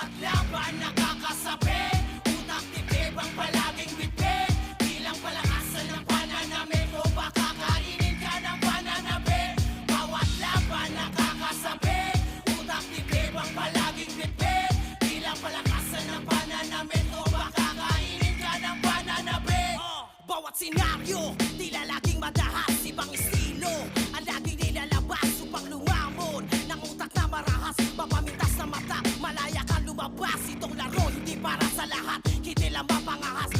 Bawat laban nakakasabi, utak titib ang palaging bitbit. Bilang palakasan ng pananamit o baka kainin ka ng pananabik. Bawat laban nakakasabi, utak titib ang palaging bitbit. Bilang palakasan ng pananamit o baka kainin ka ng pananabik. Bawat senaryo, tila laging madahas, ibang estilo ang laging nilalabas upang lumamon ng utak na marahas, mapamintas na mata, malaya ka lumabas. Itong laro hindi para sa lahat, hindi lang mapangahas.